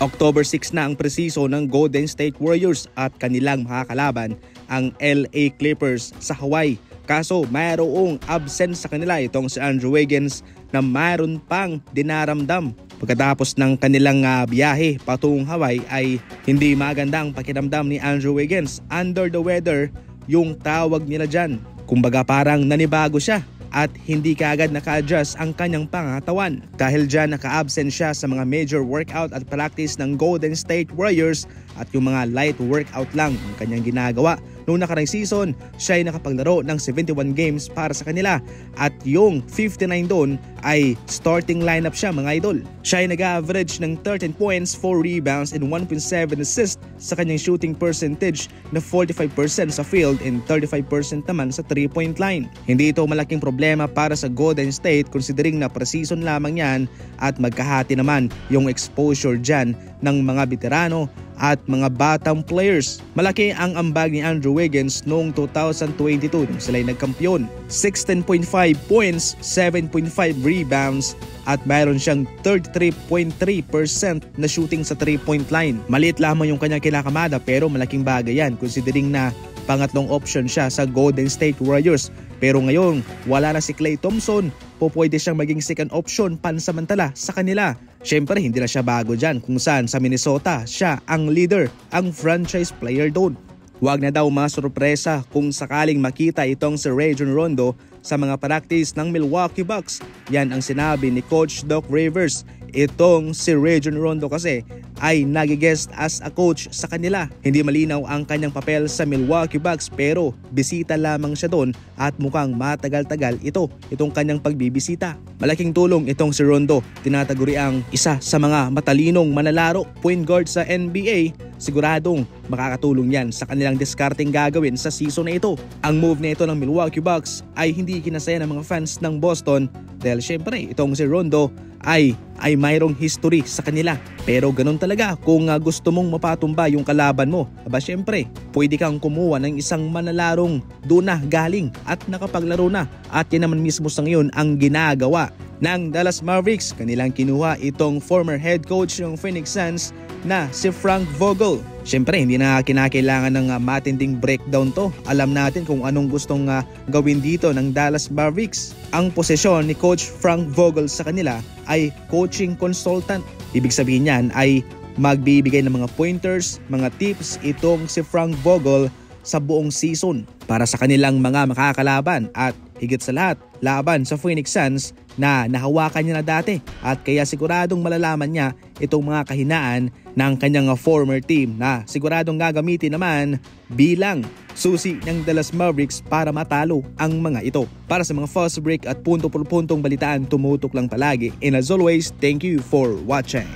October 6 na ang presiso ng Golden State Warriors at kanilang makakalaban ang LA Clippers sa Hawaii. Kaso mayroong absent sa kanila itong si Andrew Wiggins na mayroon pang dinaramdam. Pagkatapos ng kanilang biyahe patungong Hawaii ay hindi magandang pakiramdam ni Andrew Wiggins. Under the weather yung tawag nila dyan. Kumbaga parang nanibago siya at hindi kaagad naka-adjust ang kanyang pangatawan. Dahil dyan naka-absent siya sa mga major workout at practice ng Golden State Warriors at yung mga light workout lang ang kanyang ginagawa. Noong nakarang season, siya ay nakapaglaro ng 71 games para sa kanila at yung 59 doon ay starting lineup siya mga idol. Siya ay nag-average ng 13 points, 4 rebounds and 1.7 assists sa kanyang shooting percentage na 45% sa field and 35% naman sa 3-point line. Hindi ito malaking problema para sa Golden State considering na pre-season lamang yan at magkahati naman yung exposure dyan ng mga veterano at mga batang players. Malaki ang ambag ni Andrew Wiggins noong 2022 nung sila'y nagkampiyon. 16.5 points, 7.5 rebounds at mayroon siyang 33.3% na shooting sa 3-point line. Maliit lamang yung kanyang kinakamada pero malaking bagay yan considering na pangatlong option siya sa Golden State Warriors. Pero ngayon, wala na si Klay Thompson, pwede siyang maging second option pansamantala sa kanila. Siyempre, hindi na siya bago dyan kung saan sa Minnesota siya ang leader, ang franchise player doon. Huwag na daw masurpresa kung sakaling makita itong si Rajon Rondo sa mga practice ng Milwaukee Bucks. Yan ang sinabi ni Coach Doc Rivers. Itong si Rajon Rondo kasi ay nag-guest as a coach sa kanila. Hindi malinaw ang kanyang papel sa Milwaukee Bucks pero bisita lamang siya doon at mukhang matagal-tagal itong kanyang pagbibisita. Malaking tulong itong si Rondo. Tinataguri ang isa sa mga matalinong manlalaro, point guard sa NBA. Siguradong makakatulong yan sa kanilang discarding gagawin sa season na ito. Ang move na ito ng Milwaukee Bucks ay hindi kinasaya ng mga fans ng Boston dahil syempre itong si Rondo ay mayroong history sa kanila. Pero ganun talaga kung gusto mong mapatumba yung kalaban mo. Aba syempre, pwede kang kumuha ng isang manalarong doon na galing at nakapaglaro na. At yan naman mismo sa ngayon ang ginagawa ng Dallas Mavericks. Kanilang kinuha itong former head coach ng Phoenix Suns na si Frank Vogel. Siyempre, hindi na kinakailangan ng matinding breakdown to. Alam natin kung anong gustong gawin dito ng Dallas Mavericks. Ang posisyon ni Coach Frank Vogel sa kanila ay coaching consultant. Ibig sabihin niyan ay magbibigay ng mga pointers, mga tips itong si Frank Vogel sa buong season para sa kanilang mga makakalaban at higit sa lahat, laban sa Phoenix Suns na nahawakan niya na dati at kaya siguradong malalaman niya itong mga kahinaan ng kanyang former team na siguradong gagamitin naman bilang susi ng Dallas Mavericks para matalo ang mga ito. Para sa mga fast break at punto-puntong balitaan, tumutok lang palagi. And as always, thank you for watching.